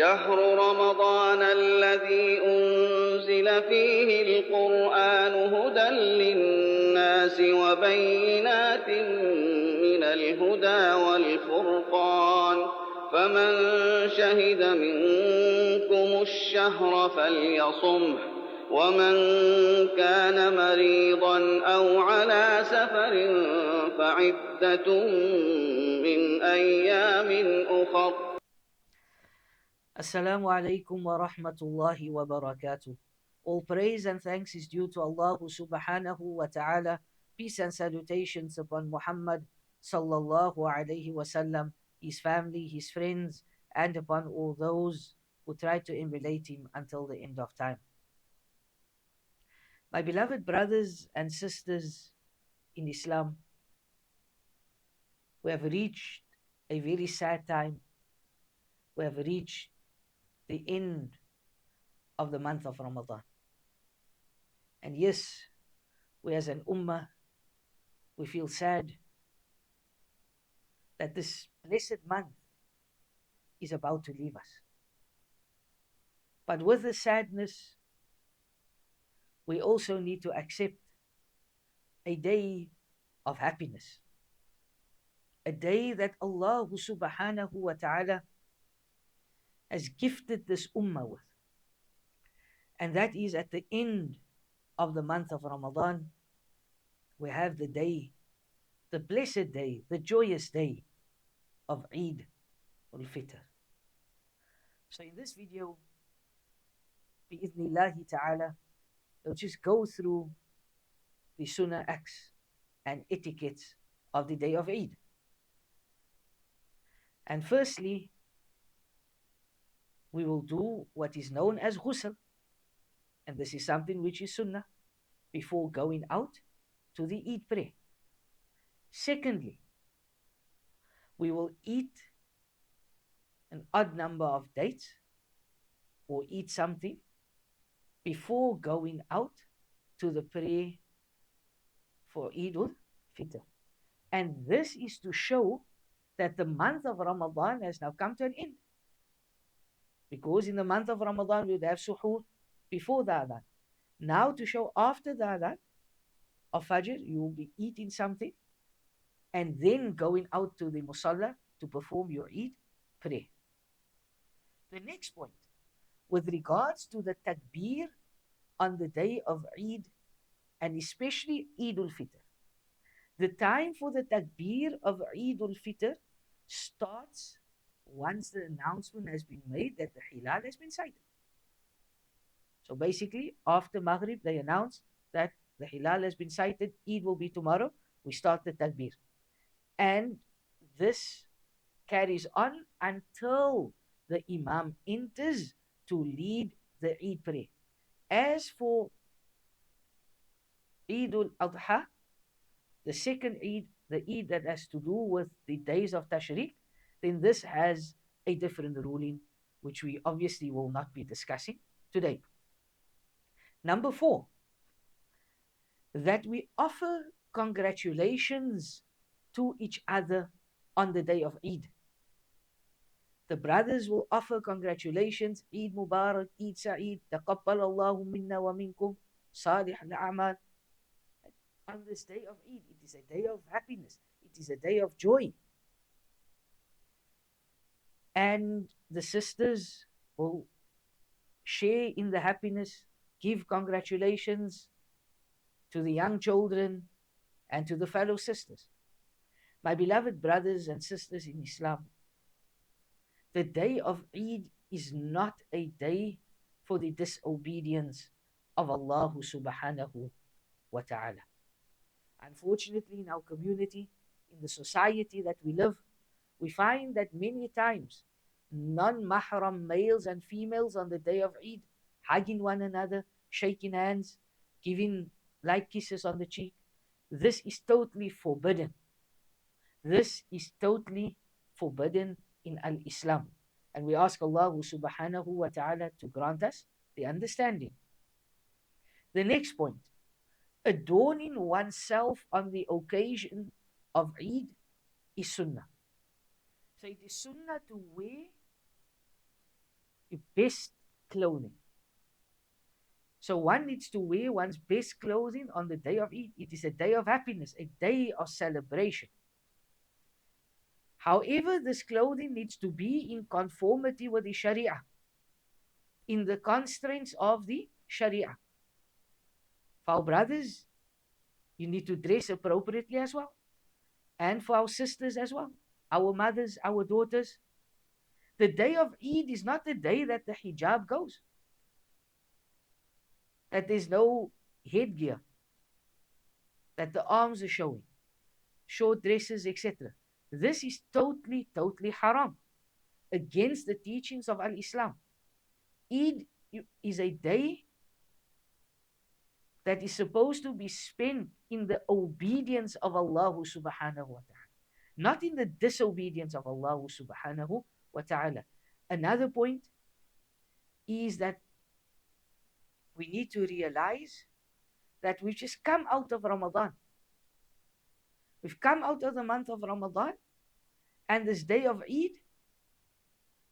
شهر رمضان الذي أنزل فيه القرآن هدى للناس وبينات من الهدى والفرقان فمن شهد منكم الشهر فليصمه ومن كان مريضا أو على سفر فعدة من أيام أخر. Assalamu alaikum wa rahmatullahi wa barakatuh. All praise and thanks is due to Allah subhanahu wa ta'ala. Peace and salutations upon Muhammad sallallahu alayhi wa sallam, his family, his friends, and upon all those who try to emulate him until the end of time. My beloved brothers and sisters in Islam, we have reached a very sad time. We have reached the end of the month of Ramadan. And yes, we as an ummah, we feel sad that this blessed month is about to leave us. But with the sadness, we also need to accept a day of happiness. A day that Allah subhanahu wa ta'ala has gifted this ummah with. And that is at the end of the month of Ramadan, we have the day, the blessed day, the joyous day of Eid-Ul-Fitr. So in this video, bi'idhnillahi ta'ala, we'll just go through the Sunnah acts and etiquettes of the day of Eid. And firstly, we will do what is known as ghusl. And this is something which is sunnah before going out to the Eid prayer. Secondly, we will eat an odd number of dates or eat something before going out to the prayer for Eid-Ul-Fitr. And this is to show that the month of Ramadan has now come to an end. Because in the month of Ramadan, we would have suhoor before the adhan. Now to show after the adhan of Fajr, you will be eating something and then going out to the musalla to perform your Eid prayer. The next point, with regards to the takbir on the day of Eid and especially Eid-Ul-Fitr. The time for the takbir of Eid-Ul-Fitr starts once the announcement has been made that the hilal has been sighted. So basically, after Maghrib, they announce that the hilal has been sighted, Eid will be tomorrow, we start the takbir. And this carries on until the imam enters to lead the Eid prayer. As for Eid-ul-Adha, the second Eid, the Eid that has to do with the days of Tashriq, then this has a different ruling, which we obviously will not be discussing today. Number 4, that we offer congratulations to each other on the day of Eid. The brothers will offer congratulations, Eid Mubarak, Eid Sa'id, Taqabbal Allahu minna wa minkum, Salih al-A'mal. On this day of Eid, it is a day of happiness, it is a day of joy. And the sisters will share in the happiness, give congratulations to the young children and to the fellow sisters. My beloved brothers and sisters in Islam, the day of Eid is not a day for the disobedience of Allah subhanahu wa ta'ala. Unfortunately, in our community, in the society that we live, we find that many times non-mahram males and females on the day of Eid hugging one another, shaking hands, giving light kisses on the cheek. This is totally forbidden. This is totally forbidden in Al-Islam. And we ask Allah subhanahu wa ta'ala to grant us the understanding. The next point, adorning oneself on the occasion of Eid is sunnah. So it is sunnah to wear best clothing. So one needs to wear one's best clothing on the day of Eid. It is a day of happiness, a day of celebration. However, this clothing needs to be in conformity with the Sharia, in the constraints of the Sharia. For our brothers, you need to dress appropriately as well. And for our sisters as well, our mothers, our daughters. The day of Eid is not the day that the hijab goes, that there's no headgear, that the arms are showing, short dresses, etc. This is totally, totally haram, against the teachings of Al-Islam. Eid is a day that is supposed to be spent in the obedience of Allah subhanahu wa ta'ala, not in the disobedience of Allah subhanahu wa ta'ala. Another point is that we need to realize that we've just come out of Ramadan. We've come out of the month of Ramadan, and this day of Eid,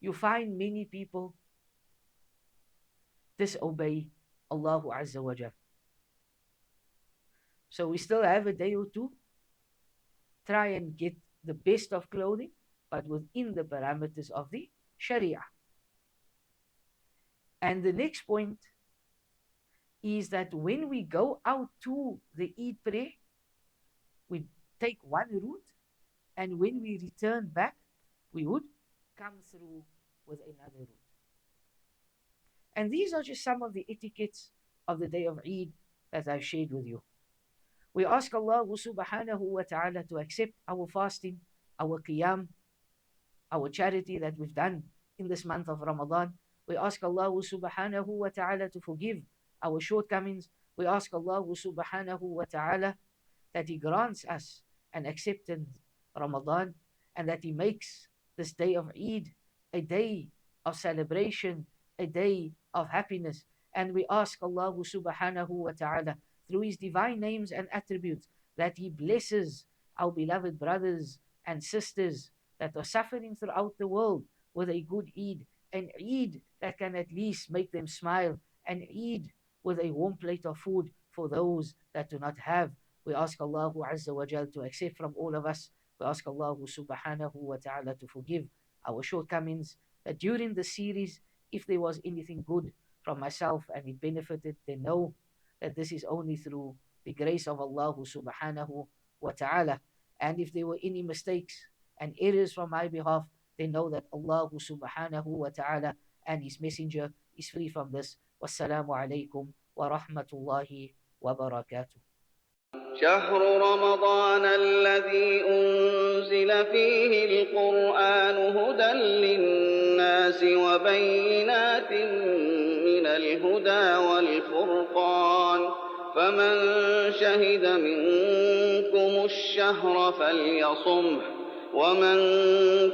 you find many people disobey Allah Azza wa Jal. So we still have a day or two. Try and get the best of clothing, but within the parameters of the Sharia. And the next point is that when we go out to the Eid prayer, we take one route, and when we return back, we would come through with another route. And these are just some of the etiquettes of the day of Eid that I've shared with you. We ask Allah subhanahu wa ta'ala to accept our fasting, our qiyam, our charity that we've done in this month of Ramadan. We ask Allah subhanahu wa ta'ala to forgive our shortcomings. We ask Allah subhanahu wa ta'ala that He grants us an accepted Ramadan, and that He makes this day of Eid a day of celebration, a day of happiness. And we ask Allah subhanahu wa ta'ala through His divine names and attributes that He blesses our beloved brothers and sisters that are suffering throughout the world with a good Eid, an Eid that can at least make them smile, an Eid with a warm plate of food for those that do not have. We ask Allah Azza wa Jal to accept from all of us. We ask Allah subhanahu wa ta'ala to forgive our shortcomings, that during the series, if there was anything good from myself and it benefited, then know that this is only through the grace of Allah subhanahu wa ta'ala. And if there were any mistakes and errors from my behalf, then know that Allah subhanahu wa ta'ala and His Messenger is free from this. Wassalamu alaikum wa rahmatullahi wa barakatuh. شهر رمضان الذي أنزل فيه القرآن هدى للناس وبينات من الهدى والفرقان فمن شهد منكم الشهر فليصمه ومن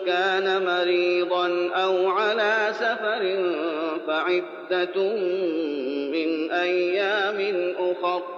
كان مريضا أو على سفر فعدة من أيام أخر